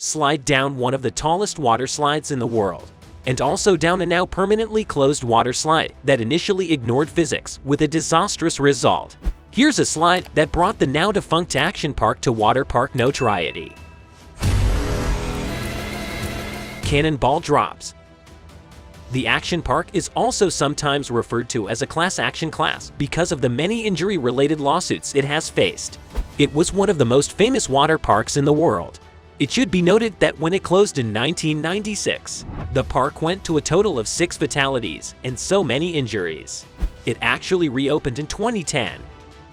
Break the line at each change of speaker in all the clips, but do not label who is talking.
slide down one of the tallest water slides in the world, and also down a now permanently closed water slide that initially ignored physics with a disastrous result. Here's a slide that brought the now defunct action park to water park notoriety. Cannonball Drops. The action park is also sometimes referred to as a class action class because of the many injury-related lawsuits it has faced. It was one of the most famous water parks in the world. It should be noted that when it closed in 1996, the park went to a total of 6 fatalities and so many injuries. It actually reopened in 2010,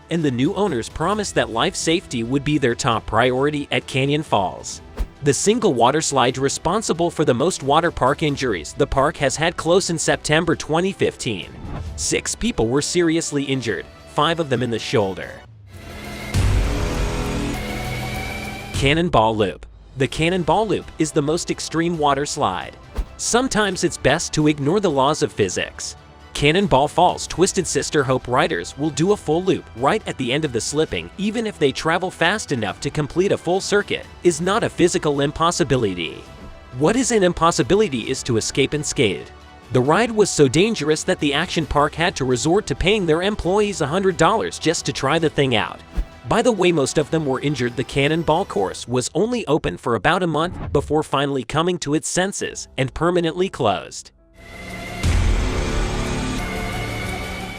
and the new owners promised that life safety would be their top priority at Canyon Falls. The single water slide responsible for the most water park injuries the park has had closed in September 2015. 6 people were seriously injured, 5 of them in the shoulder. Cannonball Loop. The Cannonball Loop is the most extreme water slide. Sometimes it's best to ignore the laws of physics. Cannonball Falls' Twisted Sister Hope riders will do a full loop right at the end of the slipping even if they travel fast enough to complete a full circuit is not a physical impossibility. What is an impossibility is to escape unscathed. The ride was so dangerous that the action park had to resort to paying their employees $100 just to try the thing out. By the way most of them were injured, the Cannonball course was only open for about a month before finally coming to its senses and permanently closed.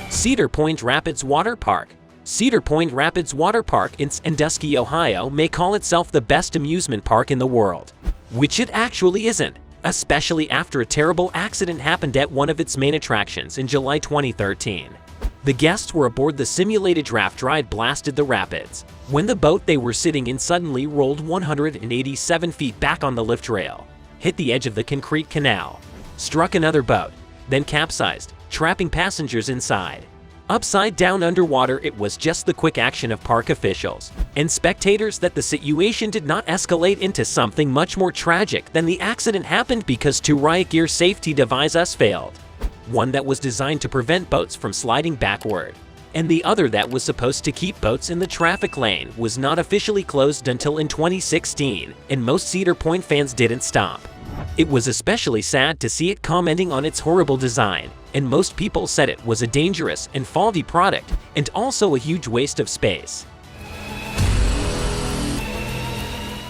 Cedar Point Rapids Water Park. Cedar Point Rapids Water Park in Sandusky, Ohio may call itself the best amusement park in the world, which it actually isn't, especially after a terrible accident happened at one of its main attractions in July 2013. The guests were aboard the simulated draft ride blasted the rapids when the boat they were sitting in suddenly rolled 187 feet back on the lift rail, hit the edge of the concrete canal, struck another boat, then capsized, trapping passengers inside. Upside down underwater, it was just the quick action of park officials and spectators that the situation did not escalate into something much more tragic than the accident happened because 2 riot gear safety devices failed. One that was designed to prevent boats from sliding backward, and the other that was supposed to keep boats in the traffic lane was not officially closed until in 2016, and most Cedar Point fans didn't stop. It was especially sad to see it commenting on its horrible design, and most people said it was a dangerous and faulty product and also a huge waste of space.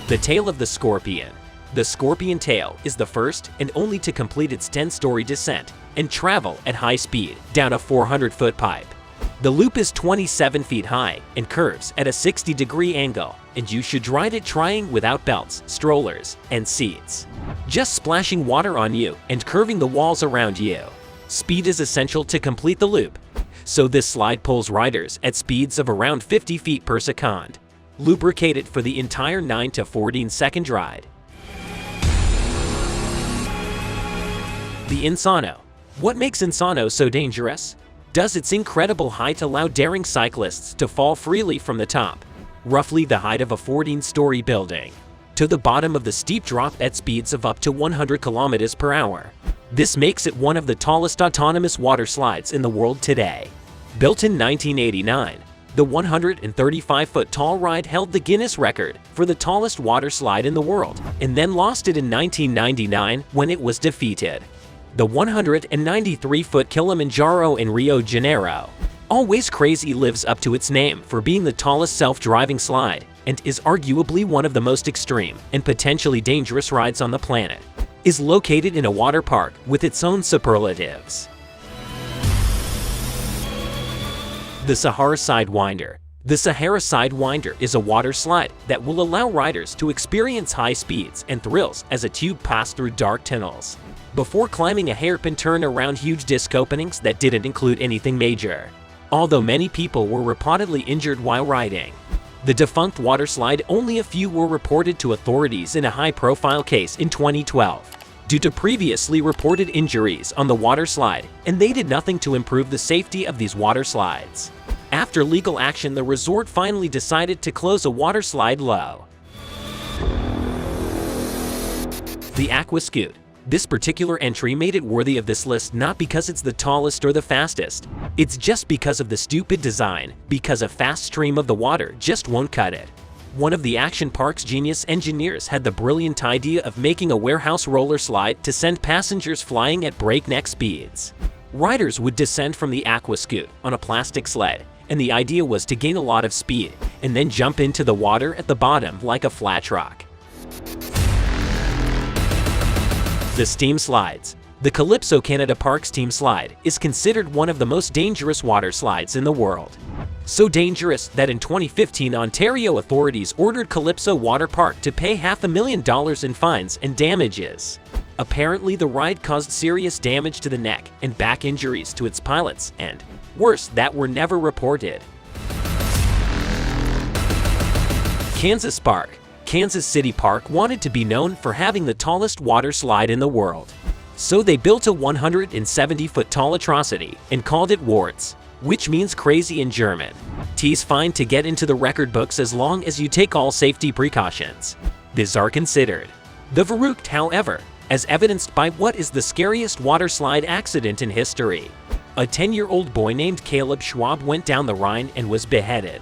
The Tail of the Scorpion. The Scorpion Tail is the first and only to complete its 10-story descent and travel at high speed down a 400-foot pipe. The loop is 27 feet high and curves at a 60-degree angle, and you should ride it trying without belts, strollers, and seats, just splashing water on you and curving the walls around you. Speed is essential to complete the loop, so this slide pulls riders at speeds of around 50 feet per second, lubricated for the entire 9 to 14-second ride. The Insano. What makes Insano so dangerous? Does its incredible height allow daring cyclists to fall freely from the top, roughly the height of a 14-story building, to the bottom of the steep drop at speeds of up to 100 kilometers per hour. This makes it one of the tallest autonomous water slides in the world today. Built in 1989, the 135-foot tall ride held the Guinness record for the tallest water slide in the world, and then lost it in 1999 when it was defeated. The 193-foot Kilimanjaro in Rio de Janeiro. Always Crazy lives up to its name for being the tallest self-driving slide and is arguably one of the most extreme and potentially dangerous rides on the planet. Is located in a water park with its own superlatives. The Sahara Sidewinder. The Sahara Sidewinder is a water slide that will allow riders to experience high speeds and thrills as a tube passes through dark tunnels, before climbing a hairpin turn around huge disc openings that didn't include anything major. Although many people were reportedly injured while riding the defunct water slide, only a few were reported to authorities in a high-profile case in 2012 due to previously reported injuries on the water slide, and they did nothing to improve the safety of these water slides. After legal action, the resort finally decided to close a water slide low. The Aqua Scoot. This particular entry made it worthy of this list not because it's the tallest or the fastest. It's just because of the stupid design, because a fast stream of the water just won't cut it. One of the action park's genius engineers had the brilliant idea of making a warehouse roller slide to send passengers flying at breakneck speeds. Riders would descend from the Aqua Scoot on a plastic sled, and the idea was to gain a lot of speed and then jump into the water at the bottom like a flat rock. The steam slides. The Calypso Canada Park steam slide is considered one of the most dangerous water slides in the world. So dangerous that in 2015 Ontario authorities ordered Calypso Water Park to pay $500,000 in fines and damages. Apparently the ride caused serious damage to the neck and back injuries to its pilots and, worse, that were never reported. Kansas Park. Kansas City Park wanted to be known for having the tallest water slide in the world. So they built a 170-foot tall atrocity and called it Warts, which means crazy in German. T's fine to get into the record books as long as you take all safety precautions. These are considered. The Verrückt, however, as evidenced by what is the scariest water slide accident in history. A 10-year-old boy named Caleb Schwab went down the Rhine and was beheaded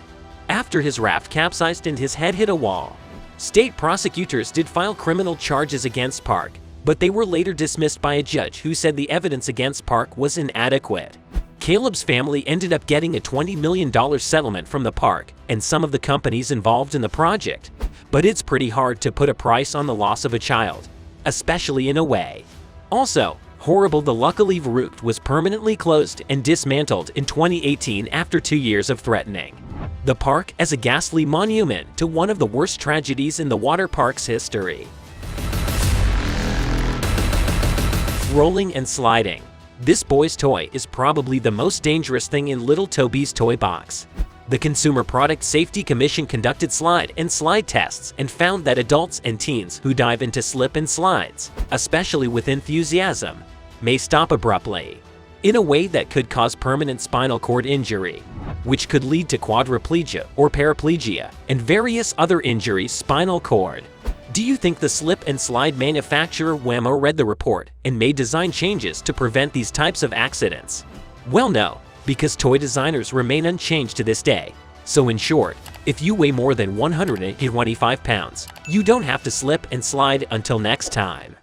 after his raft capsized and his head hit a wall. State prosecutors did file criminal charges against Park, but they were later dismissed by a judge who said the evidence against Park was inadequate. Caleb's family ended up getting a $20 million settlement from the park and some of the companies involved in the project. But it's pretty hard to put a price on the loss of a child, especially in a way. Also, horrible, the luckily Verrückt was permanently closed and dismantled in 2018 after 2 years of threatening the park as a ghastly monument to one of the worst tragedies in the water park's history. Rolling and sliding. This boy's toy is probably the most dangerous thing in Little Toby's toy box. The Consumer Product Safety Commission conducted slide and slide tests and found that adults and teens who dive into slip and slides, especially with enthusiasm, may stop abruptly, in a way that could cause permanent spinal cord injury, which could lead to quadriplegia or paraplegia and various other injuries spinal cord. Do you think the slip and slide manufacturer Wemo read the report and made design changes to prevent these types of accidents? Well, no, because toy designers remain unchanged to this day. So in short, if you weigh more than 125 pounds, you don't have to slip and slide. Until next time.